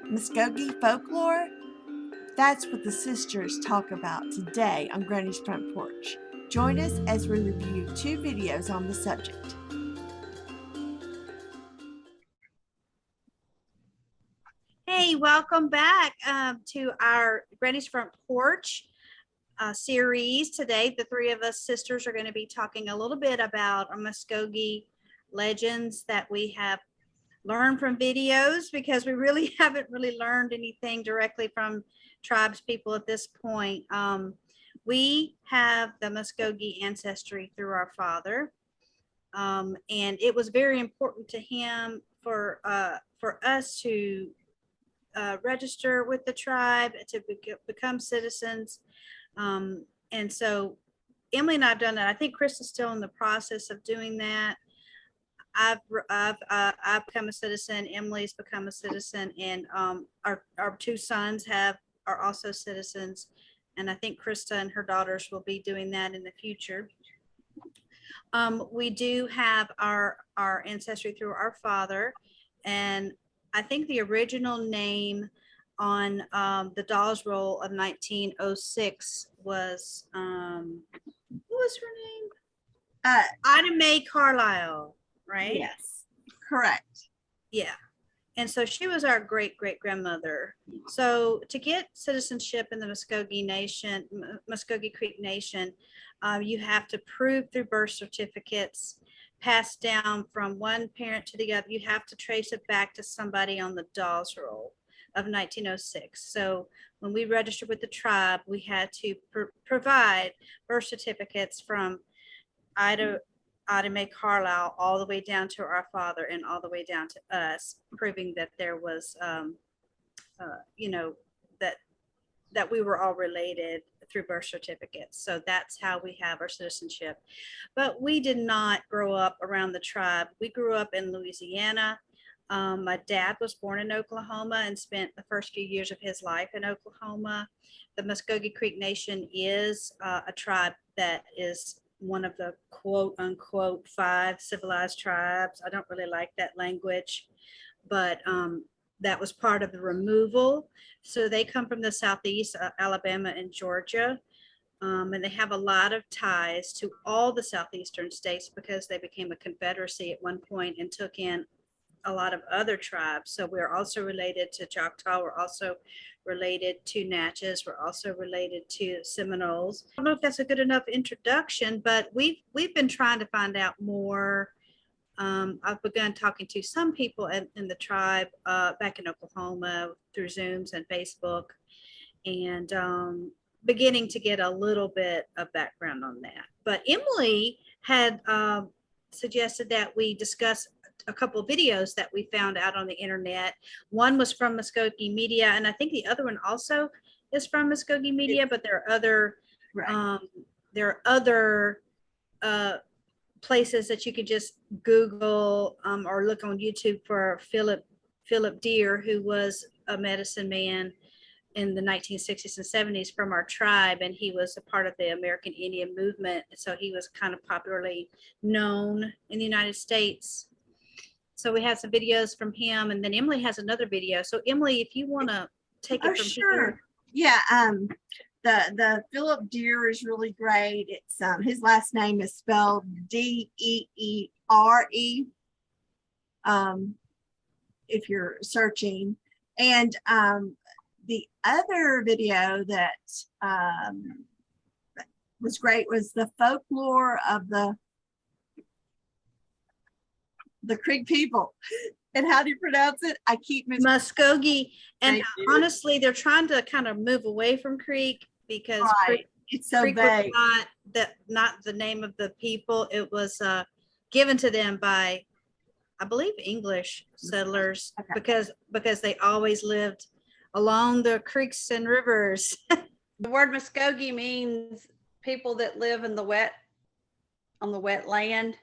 Muscogee folklore? That's what the sisters talk about today on Granny's Front Porch. Join us as we review 2 videos on the subject. Hey, welcome back to our Granny's Front Porch series. Today, the 3 of us sisters are going to be talking a little bit about our Muscogee legends that we have learned from videos, because we really haven't learned anything directly from tribes people at this point. We have the Muscogee ancestry through our father, and it was very important to him for us to register with the tribe, to become citizens. And so Emily and I have done that. I think Chris is still in the process of doing that. I've become a citizen. Emily's become a citizen, and our 2 sons are also citizens. And I think Krista and her daughters will be doing that in the future. We do have our ancestry through our father, and I think the original name on the Dolls Roll of 1906 was, what was her name? Ida Mae Carlisle, right? Yes, correct. Yeah. And so she was our great grandmother. So to get citizenship in the Muscogee Creek Nation, you have to prove through birth certificates passed down from one parent to the other. You have to trace it back to somebody on the Dolls Roll of 1906. So when we registered with the tribe, we had to provide birth certificates from Ida Mae Carlisle all the way down to our father and all the way down to us, proving that there was, that we were all related through birth certificates. So that's how we have our citizenship. But we did not grow up around the tribe. We grew up in Louisiana. My dad was born in Oklahoma and spent the first few years of his life in Oklahoma. The Muscogee Creek Nation is a tribe that is one of the quote unquote 5 civilized tribes. I don't really like that language, but that was part of the removal. So they come from the Southeast, Alabama and Georgia. And they have a lot of ties to all the Southeastern states because they became a confederacy at one point and took in a lot of other tribes. So we're also related to Choctaw. We're also related to Natchez. We're also related to Seminoles. I don't know if that's a good enough introduction, but we've been trying to find out more. I've begun talking to some people in the tribe back in Oklahoma through Zooms and Facebook, and beginning to get a little bit of background on that. But Emily had suggested that we discuss a couple of videos that we found out on the internet. One was from Mvskoke Media, and I think the other one also is from Mvskoke Media, but there are other places that you could just Google or look on YouTube for Phillip Deere, who was a medicine man in the 1960s and 70s from our tribe, and he was a part of the American Indian movement. So he was kind of popularly known in the United States. So we have some videos from him, and then Emily has another video. So Emily, if you want to take it from here. Yeah, the Phillip Deere is really great. It's his last name is spelled Deere. If you're searching, and the other video that was great was the folklore of the Creek people. And how do you pronounce it? I keep Muscogee. And honestly, they're trying to kind of move away from Creek because Creek, it's so Creek vague. was not the name of the people. It was given to them by, I believe, English settlers, because they always lived along the creeks and rivers. The word Muscogee means people that live in the wet land.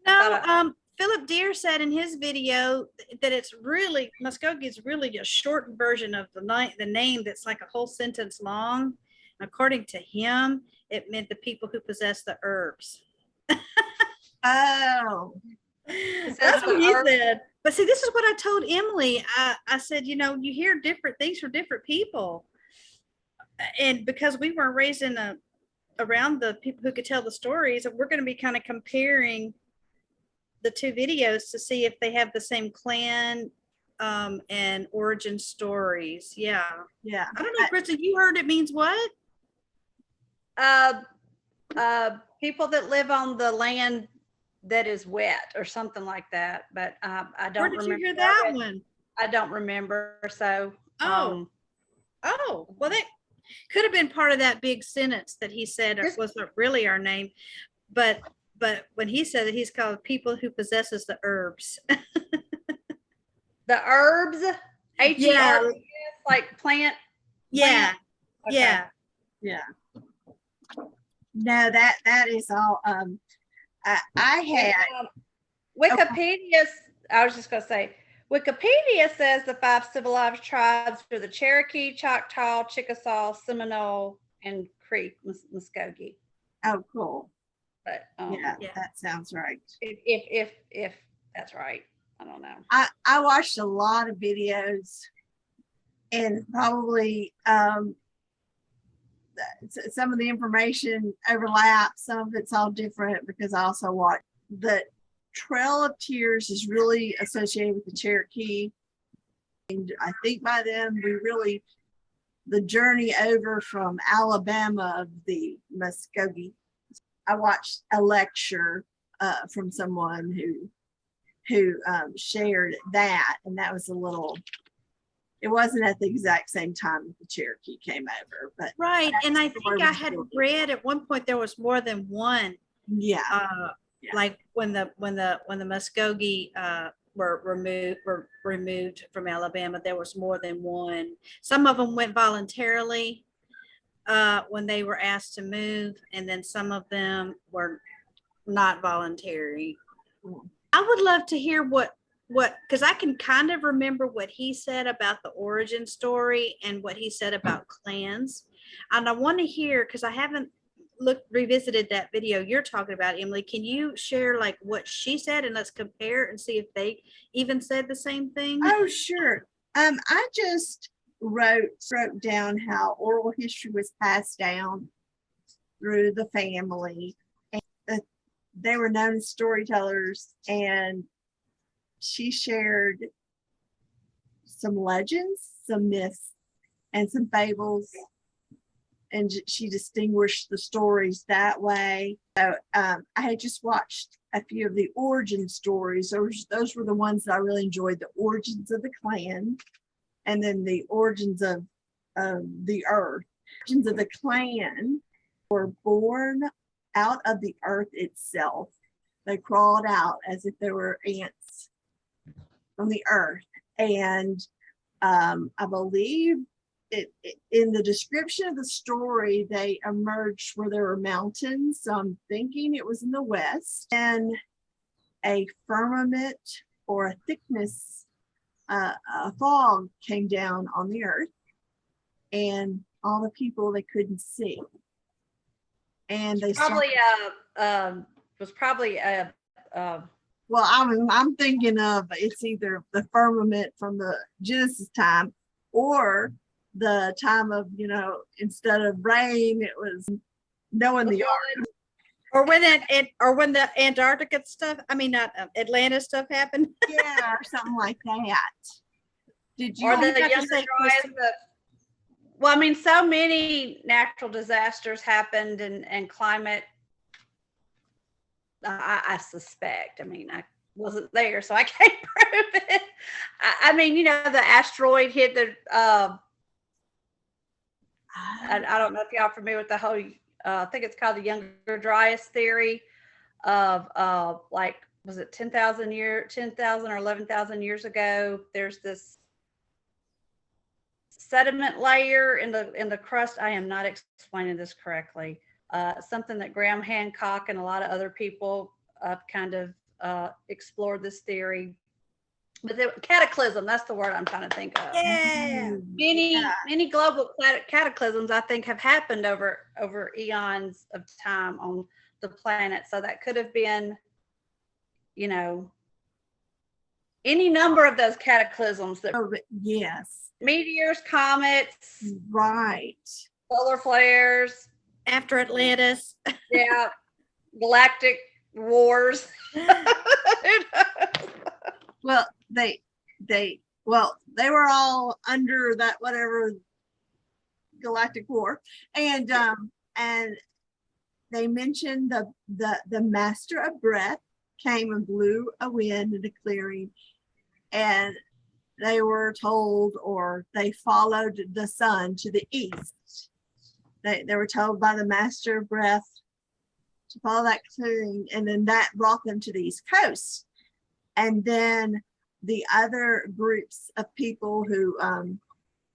No, Phillip Deere said in his video that it's really, Muscogee is really a shortened version of the name that's like a whole sentence long. According to him, it meant the people who possess the herbs. Oh. That's what he said. But see, this is what I told Emily. I said, you know, you hear different things from different people. And because we weren't raised in around the people who could tell the stories, we're going to be kind of comparing the two videos to see if they have the same clan and origin stories. Yeah. Yeah. I don't know, Krista, you heard it means what? People that live on the land that is wet or something like that, but I don't Where did remember. you hear that one? I don't remember. So Oh, well, that could have been part of that big sentence that he said wasn't really our name, but when he said that he's called people who possesses the herbs. the herbs, H-E-R-B-S, like plant. Yeah, Okay. yeah. Yeah. No, that is all. I had Wikipedia. I was just going to say, Wikipedia says the 5 civilized tribes are the Cherokee, Choctaw, Chickasaw, Seminole, and Creek, Muscogee. Oh, cool. But Yeah, that sounds right. If that's right, I don't know. I watched a lot of videos, and probably some of the information overlaps. Some of it's all different because I also watched the Trail of Tears is really associated with the Cherokee. And I think by then the journey over from Alabama of the Muscogee. I watched a lecture from someone who shared that, and that was it wasn't at the exact same time that the Cherokee came over, but right. And I think I had read at one point there was more than one. Yeah. Like when the Muscogee were removed from Alabama, there was more than one. Some of them went voluntarily when they were asked to move, and then some of them were not voluntary. I would love to hear what because I can kind of remember what he said about the origin story and what he said about clans, and I want to hear, because I haven't revisited that video you're talking about, Emily. Can you share like what she said, and let's compare and see if they even said the same thing? Oh, sure. I just wrote down how oral history was passed down through the family, and they were known as storytellers, and she shared some legends, some myths, and some fables, and she distinguished the stories that way. So I had just watched a few of the origin stories. Those were the ones that I really enjoyed: the origins of the clan, and then the origins of the earth. Origins of the clan were born out of the earth itself. They crawled out as if they were ants from the earth, and I believe in the description of the story, they emerged where there were mountains. So I'm thinking it was in the west, and a firmament or a thickness, a fog came down on the earth, and all the people they couldn't see, and they was probably a well, I'm thinking of it's either the firmament from the Genesis time, or the time of, instead of rain, it was knowing the art. Or when the Antarctica stuff, not Atlanta stuff happened. Yeah, or something like that. Did you? Or the younger dryas. Well, so many natural disasters happened, and climate. I suspect. I wasn't there, so I can't prove it. The asteroid hit the. I don't know if y'all are familiar with the whole. I think it's called the younger dryas theory of was it 10,000 or 11,000 years ago? There's this sediment layer in the crust. I am not explaining this correctly. Something that Graham Hancock and a lot of other people kind of explored this theory. But the cataclysm, that's the word I'm trying to think of. Yeah. Many global cataclysms, I think, have happened over eons of time on the planet. So that could have been, any number of those cataclysms that Oh, but yes, meteors, comets, right. solar flares, After Atlantis. yeah, galactic wars. Well, they were all under that whatever Galactic War, and they mentioned the Master of Breath came and blew a wind in a clearing, and they were told, or they followed the sun to the east. They were told by the Master of Breath to follow that clearing, and then that brought them to the East Coast. And then the other groups of people who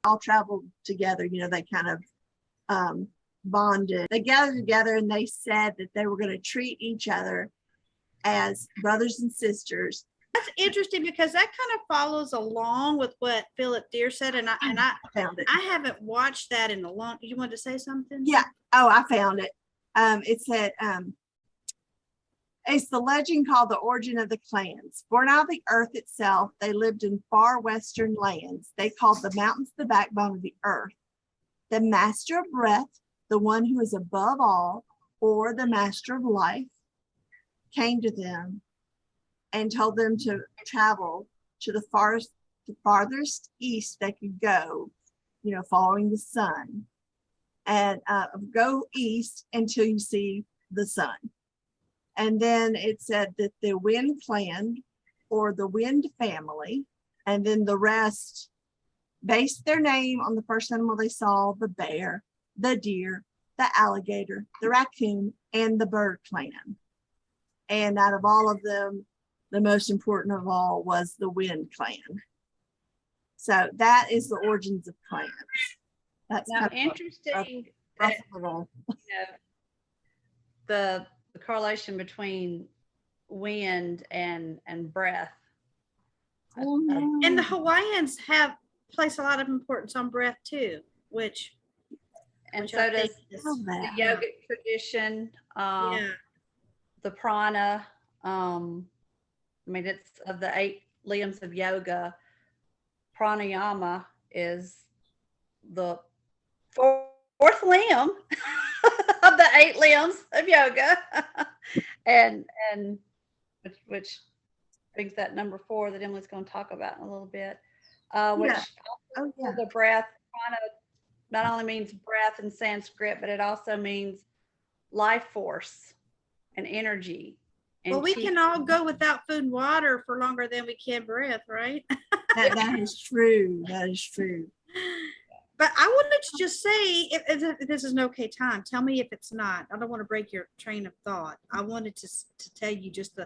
all traveled together, they kind of bonded. They gathered together and they said that they were going to treat each other as brothers and sisters. That's interesting because that kind of follows along with what Phillip Deere said, and I Found it. I haven't watched that in a long. You wanted to say something? Yeah. Oh, I found it. It said, it's the legend called the origin of the clans. Born out of the earth itself, they lived in far western lands. They called the mountains the backbone of the earth. The Master of Breath, the one who is above all, or the Master of Life, came to them and told them to travel to the farthest east they could go, following the sun, and go east until you see the sun. And then it said that the Wind Clan, or the Wind family, and then the rest based their name on the first animal they saw: the bear, the deer, the alligator, the raccoon, and the bird clan. And out of all of them, the most important of all was the Wind Clan. So that is the origins of clans. That's Now, kind of interesting that, the correlation between wind and breath. And the Hawaiians place a lot of importance on breath too, which So I does think is- the yogic tradition, yeah. the prana. It's of the 8 limbs of yoga. Pranayama is the fourth limb of the 8 limbs of yoga, and which brings that number 4 that Emily's going to talk about in a little bit. Which also the breath, prana, not only means breath in Sanskrit, but it also means life force and energy. Well, we can all go without food and water for longer than we can breath, right? that is true. That is true. But I wanted to just say, if this is an okay time, tell me if it's not. I don't want to break your train of thought. I wanted to tell you just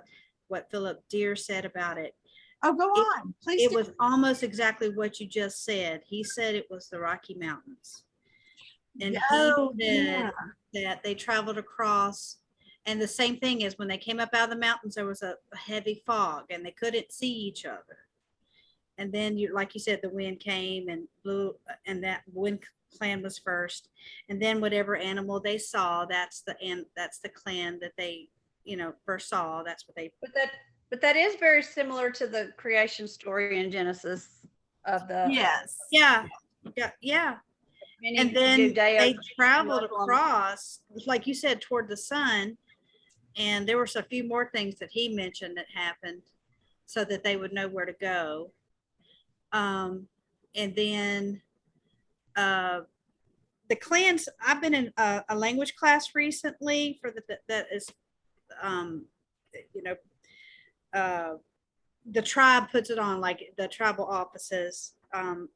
what Phillip Deere said about it. Oh, go on, please. It was almost exactly what you just said. He said it was the Rocky Mountains. And he said that they traveled across, and the same thing is when they came up out of the mountains, there was a heavy fog and they couldn't see each other. And then, like you said, the wind came and blew, and that Wind Clan was first. And then whatever animal they saw, that's the clan that they, first saw. That's what they. But that is very similar to the creation story in Genesis of the. Yes. Yeah. And then they traveled across, like you said, toward the sun. And there were a few more things that he mentioned that happened so that they would know where to go. And then the clans, I've been in a language class recently that is, the tribe puts it on, like the tribal offices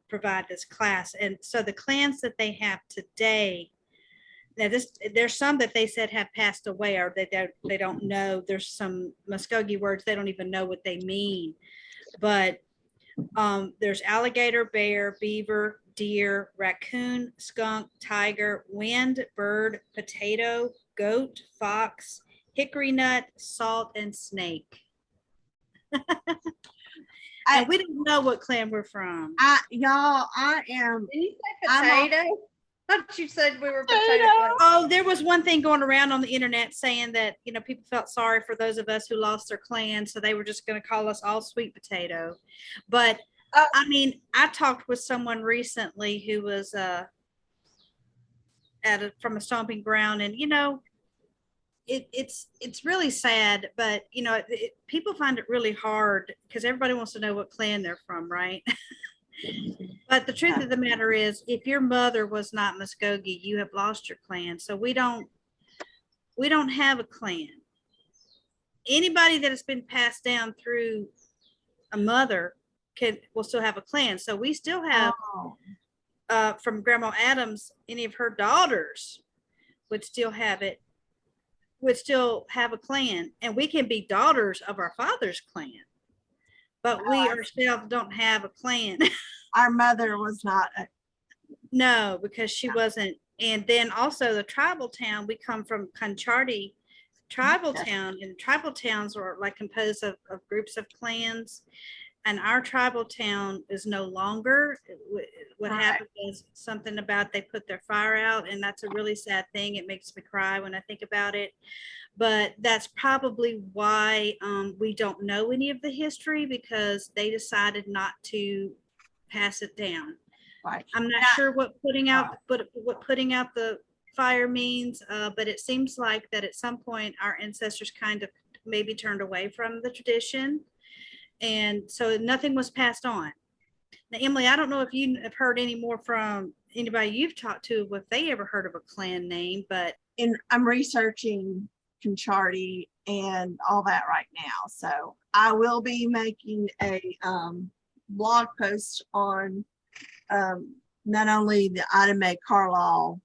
provide this class. And so the clans that they have today, now there's some that they said have passed away, or they don't know. There's some Muscogee words they don't even know what they mean. But there's alligator, bear, beaver, deer, raccoon, skunk, tiger, wind, bird, potato, goat, fox, hickory nut, salt, and snake. And we didn't know what clan we're from. I am. Did you say potato? Thought you said we were potato Potato. clan. Oh, there was one thing going around on the internet saying that, people felt sorry for those of us who lost their clan. So they were just going to call us all sweet potato. But I mean, I talked with someone recently who was from a stomping ground, and it's really sad, but people find it really hard because everybody wants to know what clan they're from, right? But the truth of the matter is, if your mother was not Muscogee, you have lost your clan. So we don't have a clan. Anybody that has been passed down through a mother will still have a clan. So we still have from Grandma Adams, any of her daughters would still have it, would still have a clan, and we can be daughters of our father's clan, but we ourselves don't have a clan. Our mother was not No, because she wasn't. And then also the tribal town, we come from Concharty tribal town, and tribal towns are like composed of groups of clans. And our tribal town is no longer. What happened is something about they put their fire out, and that's a really sad thing. It makes me cry when I think about it. But that's probably why we don't know any of the history, because they decided not to pass it down. Right. I'm not sure what putting out the fire means, but it seems like that at some point our ancestors kind of maybe turned away from the tradition, and so nothing was passed on. Now, Emily, I don't know if you have heard any more from anybody you've talked to, if they ever heard of a clan name, but I'm researching Concharty and all that right now. So I will be making a blog post on not only the Ida Mae Carlisle,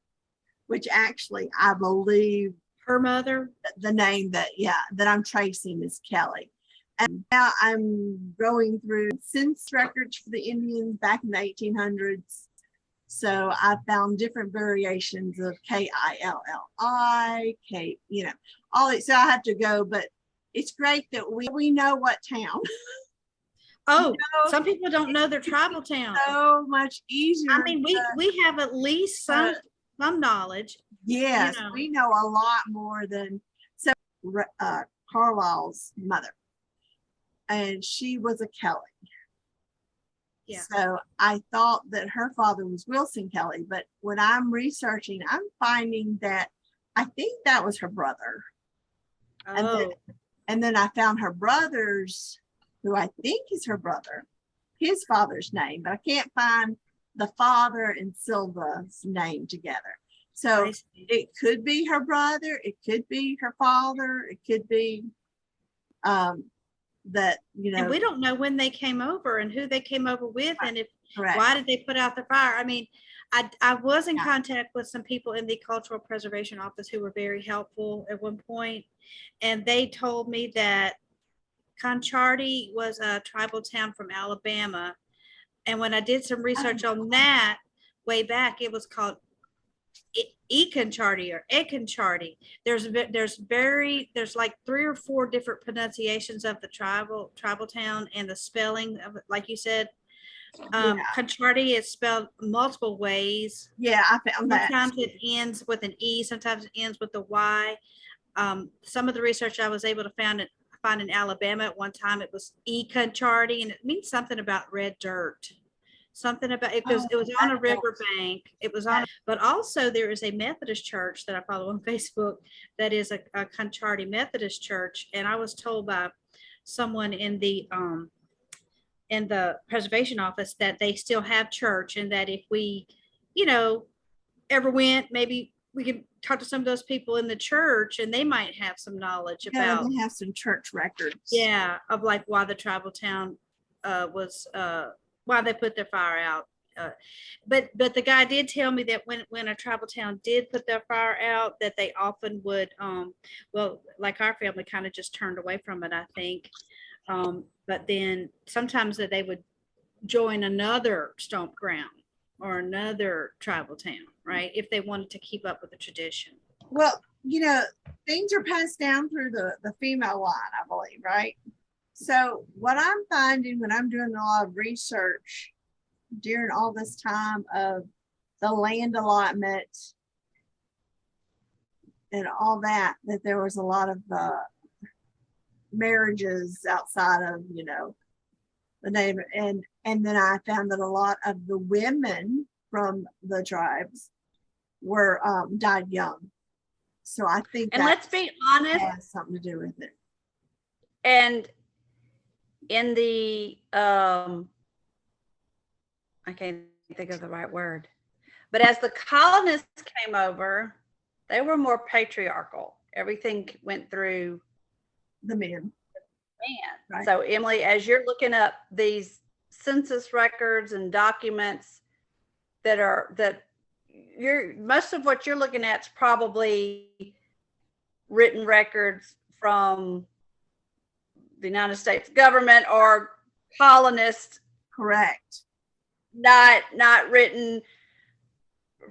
which actually I believe her mother, the name that I'm tracing is Kelly. And now I'm going through census records for the Indians back in the 1800s. So I found different variations of K-I-L-L-I, all that. So I have to go, but it's great that we know what town. Oh, some people don't know their tribal town. So much easier. I mean, we have at least some knowledge. Yes, we know a lot more than Carlisle's mother, and she was a Kelly. Yeah. So I thought that her father was Wilson Kelly, but when I'm researching, I'm finding that I think that was her brother. Oh. And then I found her brother's, who I think is her brother, his father's name, but I can't find the father and Silva's name together. So it could be her brother, it could be her father, it could be that, and we don't know when they came over and who they came over with, and why did they put out the fire. I mean, I was in contact with some people in the Cultural Preservation Office who were very helpful at one point, and they told me that Concharty was a tribal town from Alabama, and when I did some research on that way back, it was called Concharty or Concharty. There's like 3 or 4 different pronunciations of the tribal town, and the spelling of it, like you said, Concharty is spelled multiple ways. Yeah, I found that. Sometimes it ends with an E, sometimes it ends with a Y. Some of the research I was able to find in Alabama at one time, it was Concharty, and it means something about red dirt. Something about it, because it was on a river bank. It was on, but also there is a Methodist church that I follow on Facebook that is a Concharty Methodist church, and I was told by someone in the preservation office that they still have church, and that if we, ever went, maybe we could talk to some of those people in the church, and they might have some knowledge about. They have some church records. Yeah, of like why the tribal town was. Why they put their fire out. But the guy did tell me that when a tribal town did put their fire out, that they often would, like our family kind of just turned away from it, I think. But then sometimes that they would join another stomp ground or another tribal town, right? If they wanted to keep up with the tradition. Well, things are passed down through the female line, I believe, right? So what I'm finding when I'm doing a lot of research during all this time of the land allotment and all that, that there was a lot of marriages outside of, you know, the name. And then I found that a lot of the women from the tribes were died young. So I think And let's be honest, has something to do with it. and in the I can't think of the right word, but as the colonists came over, they were more patriarchal. Everything went through The men. man. Right. So Emily, as you're looking up these census records and documents that most of what you're looking at is probably written records from the United States government or colonists, Correct. not written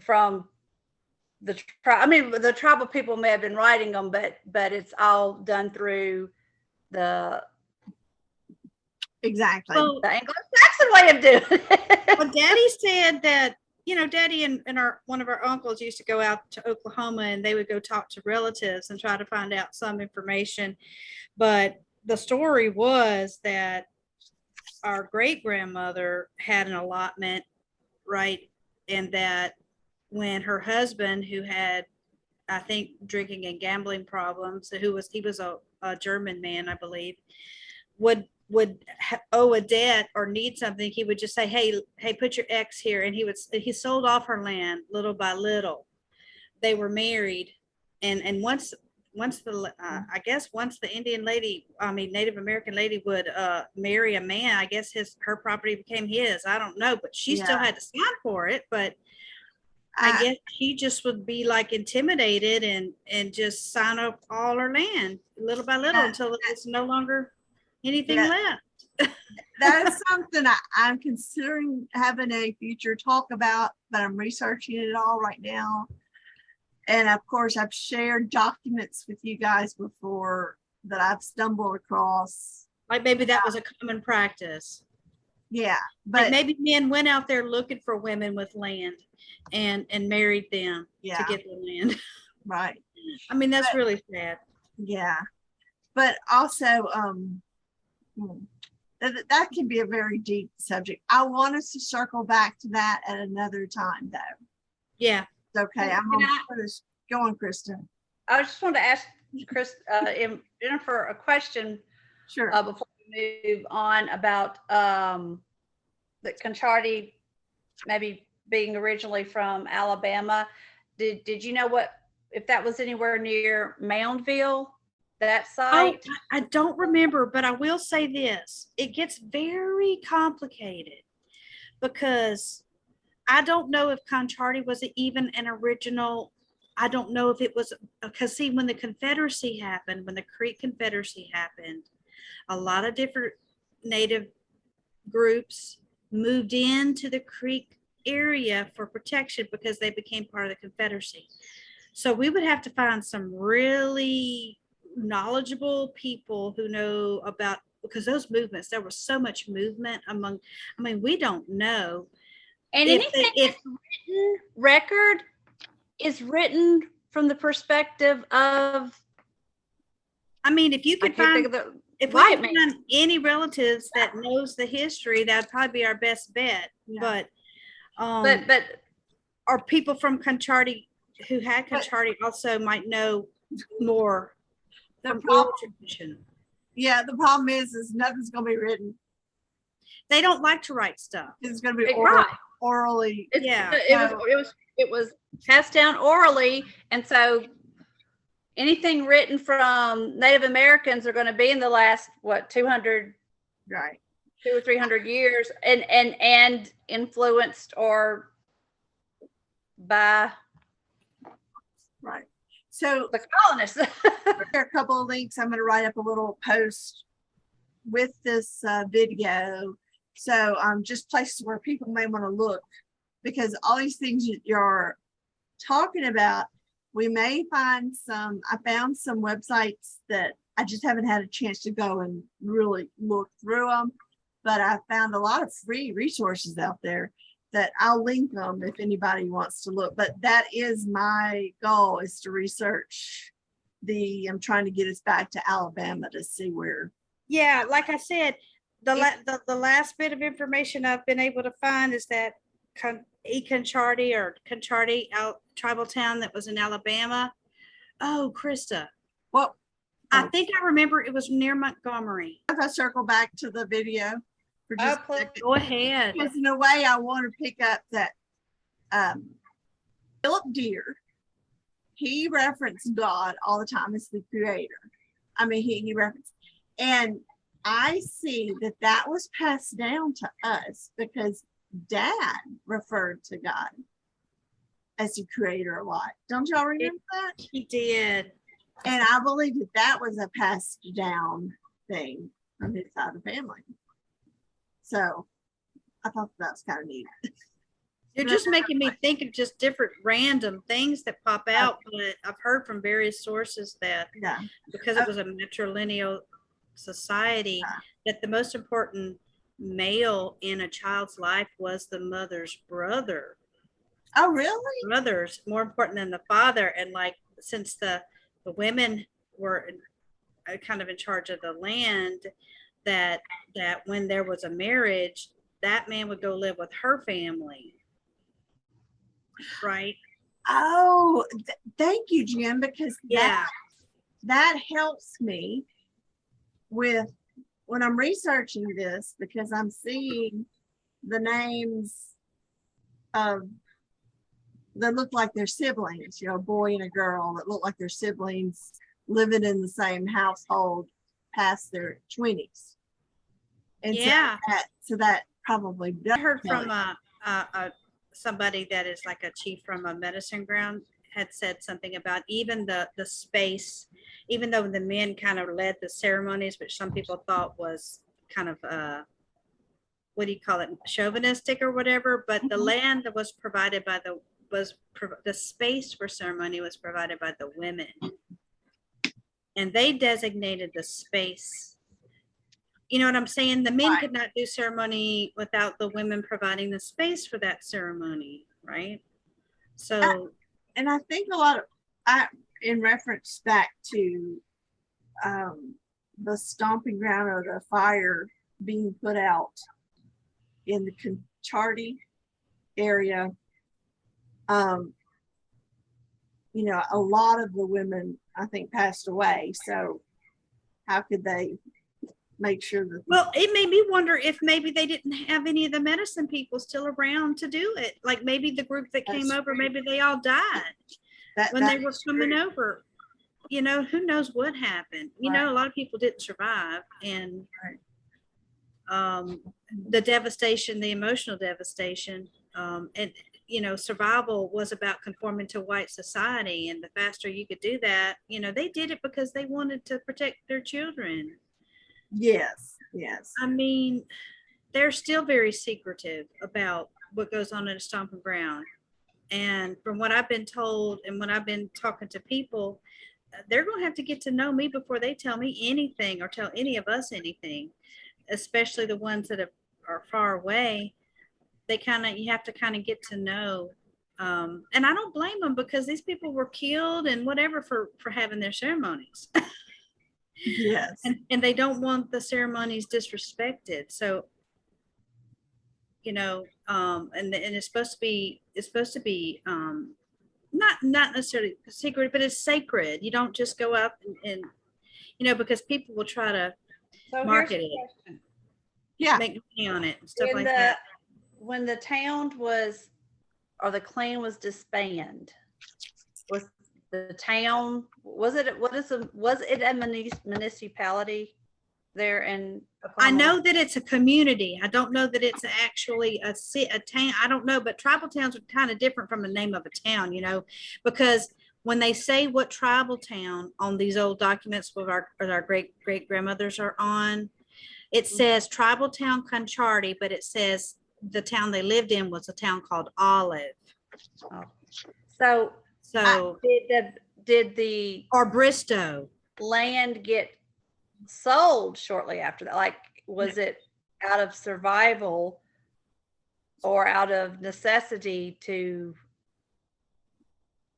from the tribe. I mean, the tribal people may have been writing them, but it's all done through the Exactly. Well, Anglo-Saxon way of doing it. well, Daddy said that, you know, Daddy and one of our uncles used to go out to Oklahoma and they would go talk to relatives and try to find out some information. But the story was that our great grandmother had an allotment, right? And that when her husband, who had, I think, drinking and gambling problems, he was a German man, I believe, would owe a debt or need something, he would just say, hey, put your ex here. And he sold off her land little by little. They were married. And once the, I guess once the Native American lady would marry a man, I guess her property became his. I don't know, but she still had to sign for it. But I guess he just would be like intimidated and just sign up all her land little by little until it's no longer anything left. That is something I'm considering having a future talk about, but I'm researching it all right now. And of course, I've shared documents with you guys before that I've stumbled across. Like maybe that was a common practice. Yeah, Like but maybe men went out there looking for women with land and married them to get the land. right. I mean, that's really sad. Yeah, but also that can be a very deep subject. I want us to circle back to that at another time, though. Yeah. It's okay. I'm gonna put this going, Krista. I just wanted to ask Jennifer a question Sure. before we move on about the Concharty maybe being originally from Alabama. Did you know if that was anywhere near Moundville, that site? Oh, I don't remember, but I will say this. It gets very complicated because I don't know if Concharty was even an original. I don't know if it was, because see, when the Confederacy happened, when the Creek Confederacy happened, a lot of different Native groups moved into the Creek area for protection because they became part of the Confederacy. So we would have to find some really knowledgeable people who know about, because those movements, there was so much movement among, I mean, we don't know. And anything that's written record is written from the perspective of, I mean, if you could find, if we could find any relatives that knows the history, that'd probably be our best bet. Yeah. But or people from Concharty who had Concharty also might know more. The problem is nothing's going to be written. They don't like to write stuff. It's going to be orally. It was passed down orally, and so anything written from Native Americans are going to be in the last 200, right, 200 or 300 years, and influenced or by right. So the colonists. There are a couple of links. I'm going to write up a little post with this video. So just places where people may want to look, because all these things you're talking about, we may find some. I found some websites that I just haven't had a chance to go and really look through them, but I found a lot of free resources out there. that I'll link them if anybody wants to look, but that is my goal, is to research I'm trying to get us back to Alabama to see where. Yeah, like I said, the last bit of information I've been able to find is that Concharty out tribal town that was in Alabama. Oh, Krista. Well, I think I remember it was near Montgomery. if I circle back to the video for just a second, Go ahead. because in a way I want to pick up that Phillip Deere, he referenced God all the time as the creator. I mean, he referenced, and I see that was passed down to us because Dad referred to God as the creator a lot. Don't y'all remember that? He did. And I believe that was a passed down thing from his side of the family. So I thought that was kind of neat. You're just making me think of just different random things that pop out, but I've heard from various sources that because it was a matrilineal society, that the most important male in a child's life was the mother's brother. Oh, really? Brothers more important than the father. And like, since the women were kind of in charge of the land, that when there was a marriage, that man would go live with her family. Right. Oh, thank you, Jim, because that helps me with when I'm researching this, because I'm seeing the names of that look like they're siblings, a boy and a girl that look like they're siblings living in the same household past their 20s. And so that probably I heard from somebody that is like a chief from a medicine ground had said something about even the space, even though the men kind of led the ceremonies, which some people thought was kind of what do you call it, chauvinistic or whatever, but the land that was provided by the space for ceremony was provided by the women, and they designated the space. You know what I'm saying? The men could not do ceremony without the women providing the space for that ceremony, right? So, and I think a lot of, in reference back to the stomping ground or the fire being put out in the Concharty area, a lot of the women, I think, passed away. So how could they make sure that? Well, it made me wonder if maybe they didn't have any of the medicine people still around to do it. Like maybe the group that came over, maybe they all died when they were coming over. Who knows what happened? A lot of people didn't survive, and the devastation, the emotional devastation, and survival was about conforming to white society. And the faster you could do that, they did it because they wanted to protect their children. Yes. I mean, they're still very secretive about what goes on in a stomping ground. And from what I've been told and when I've been talking to people, they're going to have to get to know me before they tell me anything or tell any of us anything, especially the ones that are far away. You have to kind of get to know. And I don't blame them, because these people were killed and whatever for having their ceremonies. Yes. And they don't want the ceremonies disrespected. So, and it's supposed to be not necessarily secret, but it's sacred. You don't just go out and because people will try to market it. Yeah. Make money on it and stuff like that. When the town was, or the clan was disbanded, was the town, was it a municipality there in Oklahoma? I know that it's a community. I don't know that it's actually a town. I don't know, but tribal towns are kind of different from the name of a town, because when they say what tribal town on these old documents with our great grandmothers are on, it says tribal town Concharty, but it says the town they lived in was a town called Olive. So did the or Bristow land get sold shortly after that? Like, was it out of survival or out of necessity to,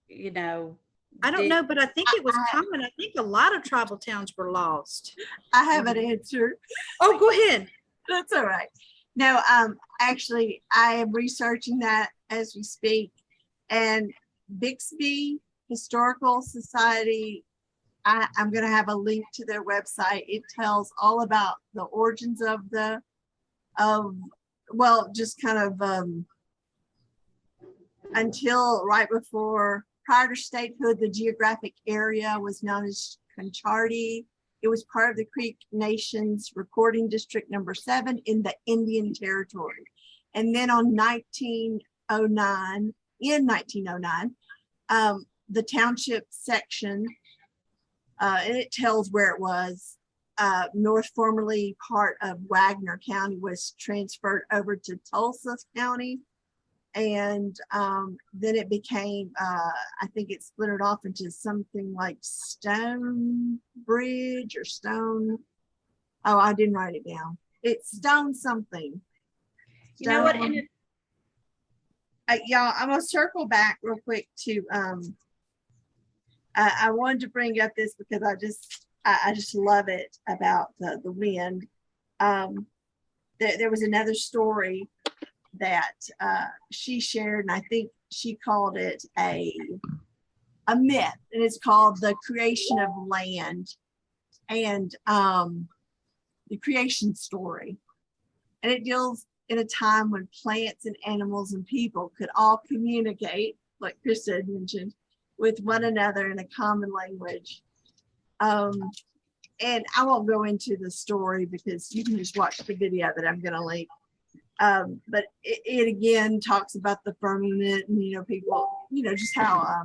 you know, I don't did- know, but I think it was common. I think a lot of tribal towns were lost. I have an answer. Oh, go ahead. That's all right. No, actually, I am researching that as we speak. And Bixby Historical Society, I'm going to have a link to their website. It tells all about the origins of well, just kind of until right before, prior to statehood, the geographic area was known as Concharty. It was part of the Creek Nation's recording district number 7 in the Indian Territory. And then in 1909, the township section, and it tells where it was, north, formerly part of Wagner County, was transferred over to Tulsa County. And then it became, I think it splintered off into something like Stone Bridge or Stone. Oh, I didn't write it down. It's Stone something. you know what? Stone- y'all, I'm gonna circle back real quick to I wanted to bring up this because I just love it about the wind. There was another story that she shared, and I think she called it a myth, and it's called the creation of land, and the creation story. And it deals in a time when plants and animals and people could all communicate, like Chris had mentioned, with one another in a common language. And I won't go into the story because you can just watch the video that I'm going to link. But it again talks about the firmament and, people, just how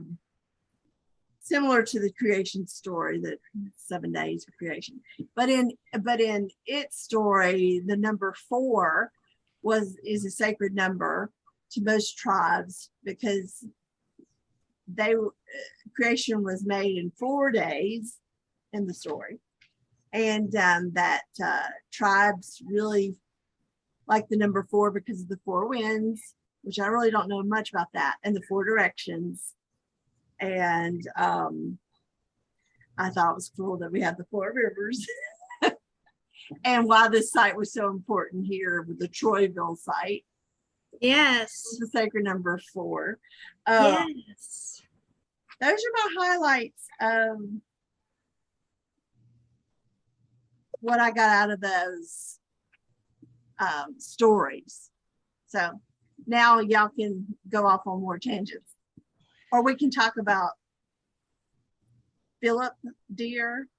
similar to the creation story, that 7 days of creation. But in its story, the number 4 is a sacred number to most tribes because creation was made in 4 days in the story, and that tribes really like the number 4 because of the 4 winds, which I really don't know much about that, and the 4 directions. And I thought it was cool that we had the 4 rivers. And why this site was so important here with the Troyville site. Yes. The sacred number 4. Yes. Those are my highlights of what I got out of those stories. So now y'all can go off on more tangents, or we can talk about Phillip Deere,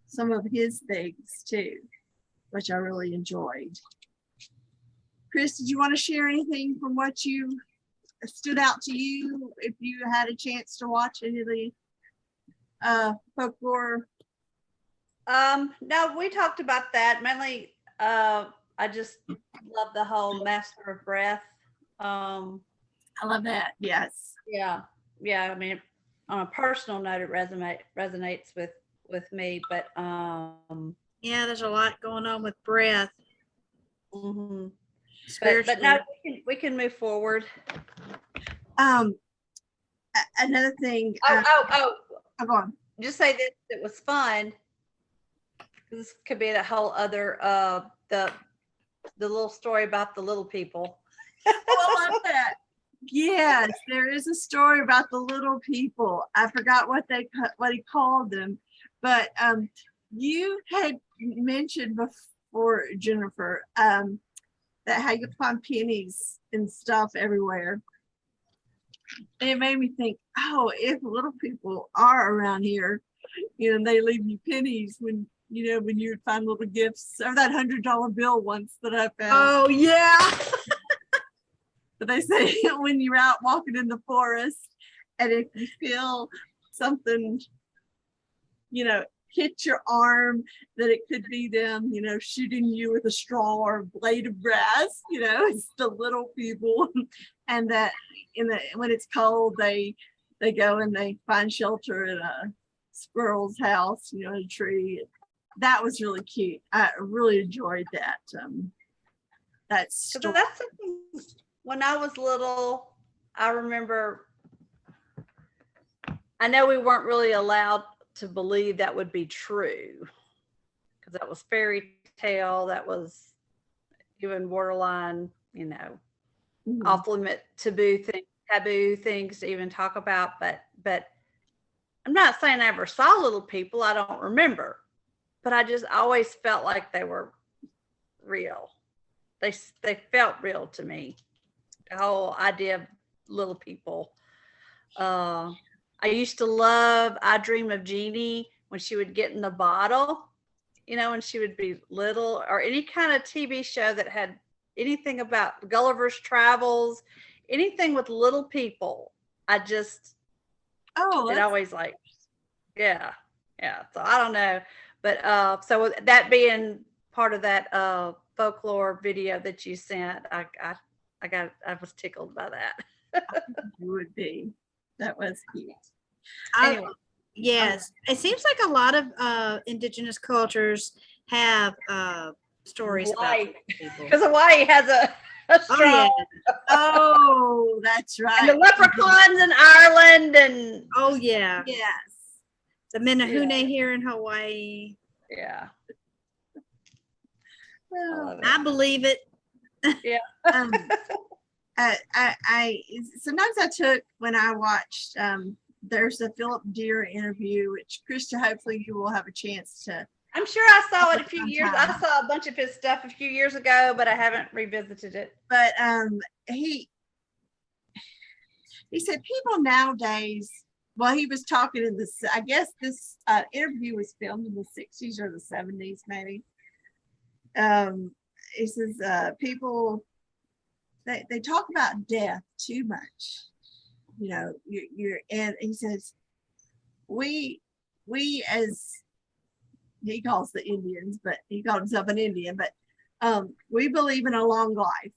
some of his things too, which I really enjoyed. Chris, did you want to share anything from what you stood out to you if you had a chance to watch any of the folklore? No, we talked about that mainly. I just love the whole Master of Breath. I love that. Yes. Yeah. I mean, on a personal note, it resonates with me. But yeah, there's a lot going on with breath. Mm-hmm. Spiritually. But no, we can move forward. Another thing. Go on. Just say this: it was fun. This could be the whole other the little story about the little people. Oh, I love that. Yes, there is a story about the little people. I forgot what he called them, but you had mentioned before, Jennifer, that how you find pennies and stuff everywhere. And it made me think, oh, if little people are around here, they leave you pennies when you would find little gifts, or that $100 bill once that I found. Oh yeah. But they say when you're out walking in the forest, and if you feel something, hit your arm, that it could be them, shooting you with a straw or a blade of grass, it's the little people. And that when it's cold, they go and they find shelter in a squirrel's house, in a tree. That was really cute. I really enjoyed that. That story. That's something when I was little, I remember, I know we weren't really allowed to believe that would be true because that was fairy tale. That was even borderline, Mhm. off limit taboo things to even talk about. But I'm not saying I ever saw little people. I don't remember, but I just always felt like they were real. They felt real to me. The whole idea of little people. I used to love I Dream of Jeannie when she would get in the bottle, when she would be little, or any kind of TV show that had anything about Gulliver's Travels, anything with little people. Oh, It that's always yeah. So I don't know, but so that being part of that folklore video that you sent, I was tickled by that. would be. That was cute. Anyway. Yes, it seems like a lot of indigenous cultures have stories about Hawaii, people. because Hawaii has a Oh yeah, strong, Oh, that's and the right. leprechauns in Ireland, and oh yeah. Yes. The Menehune here in Hawaii. yeah, I Well, love it. I believe it. Yeah. um, I sometimes I took when I watched there's a Phillip Deere interview, which Krista, hopefully you will have a chance to. I'm sure I saw it a few years. I Sometime. saw a bunch of his stuff a few years ago, but I haven't revisited it. But he said people nowadays. Well, he was talking in this. I guess this interview was filmed in the 60s or the 70s, maybe. He says people they talk about death too much. You're and he says we as he calls the Indians, but he called himself an Indian, but we believe in a long life.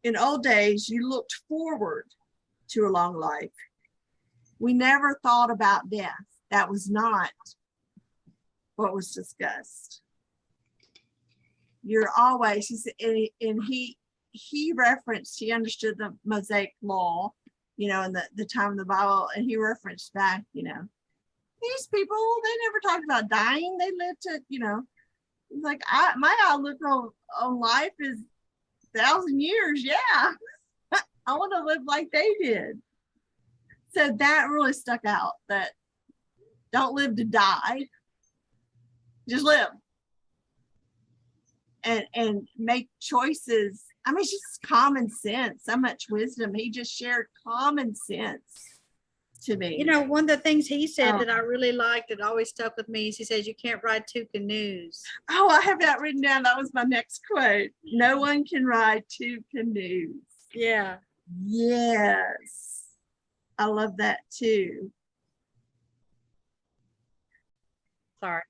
In old days, you looked forward to a long life. We never thought about death. That was not what was discussed. You're always, he said, and he referenced, he understood the Mosaic law, in the time of the Bible, and he referenced back, these people, they never talked about dying. They lived to, like my outlook on life is 1,000 years. Yeah. I want to live like they did. So that really stuck out, that don't live to die, just live and make choices. I mean, it's just common sense, so much wisdom. He just shared common sense to me. One of the things he said that I really liked, that always stuck with me, is he says, you can't ride two canoes. Oh, I have that written down. That was my next quote. No one can ride two canoes. Yeah. Yes. I love that too. Sorry.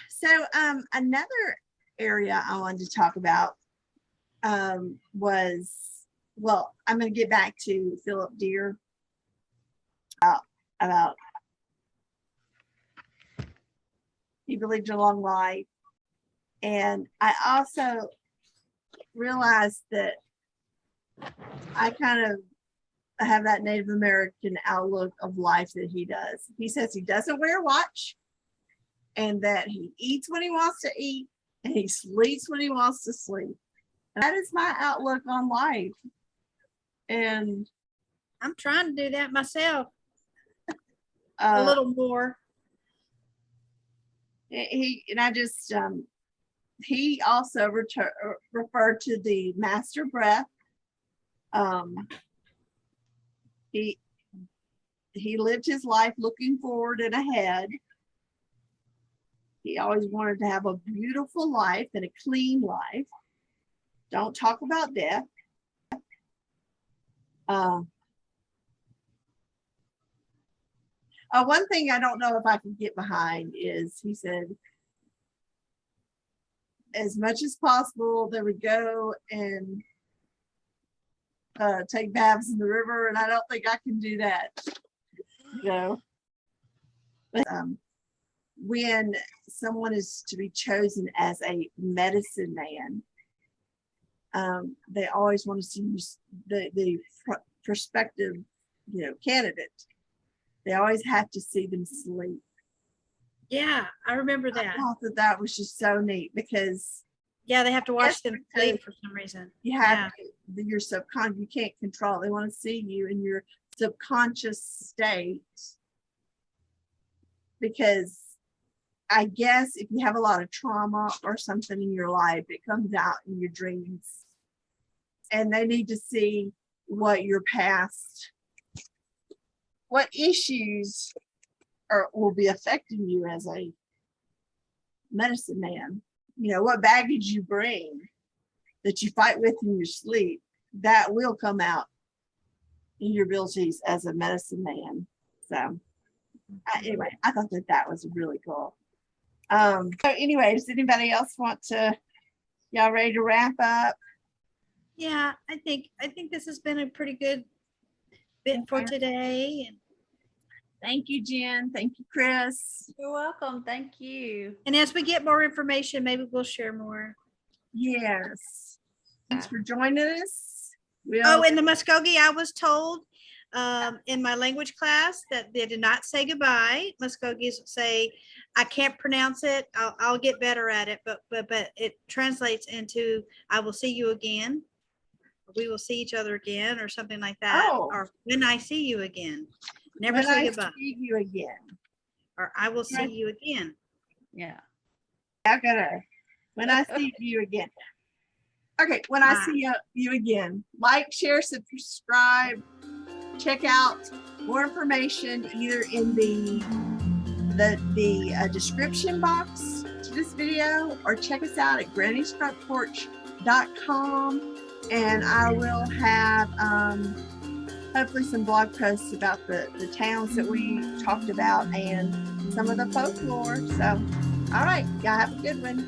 So another area I wanted to talk about was, well, I'm going to get back to Phillip Deere about he believed in a long life. And I also realized that I kind of have that Native American outlook of life that he does. He says he doesn't wear a watch, and that he eats when he wants to eat, and he sleeps when he wants to sleep. And that is my outlook on life. And I'm trying to do that myself a little more. He also referred to the master breath. He lived his life looking forward and ahead. He always wanted to have a beautiful life and a clean life. Don't talk about death. One thing I don't know if I can get behind is, he said, as much as possible, they would go and take baths in the river, and I don't think I can do that. But, when someone is to be chosen as a medicine man, they always want to see the prospective, candidate. They always have to see them sleep. Yeah, I remember I that. thought that was just so neat because Yeah, they have to watch Yes, them because sleep for some reason. you have your subconscious, you can't control. They want to see you in your subconscious state, because I guess if you have a lot of trauma or something in your life, it comes out in your dreams, and they need to see what your past, what issues will be affecting you as a medicine man. What baggage you bring that you fight with in your sleep, that will come out in your abilities as a medicine man. So anyway, I thought that was really cool. So anyway, does anybody else want to, y'all ready to wrap up? Yeah, I think this has been a pretty good bit for today. And Thank you, Jen. Thank you, Chris. You're welcome. Thank you. as we get more information, maybe we'll share more. Yes. Thanks for joining us. Oh, in the Muscogee, I was told in my language class that they did not say goodbye. Muskogees say, I can't pronounce it. I'll get better at it, but it translates into I will see you again. We will see each other again, or something like that. Oh. Or when I see you again. Never when say I goodbye. see you again. Or I will see you again. Yeah. I gotta, when I see you again. Okay, when I see you again, like, share, subscribe, check out more information either in the description box to this video, or check us out at granny'sfrontporch.com, and I will have hopefully some blog posts about the towns that we talked about and some of the folklore. So all right, y'all have a good one.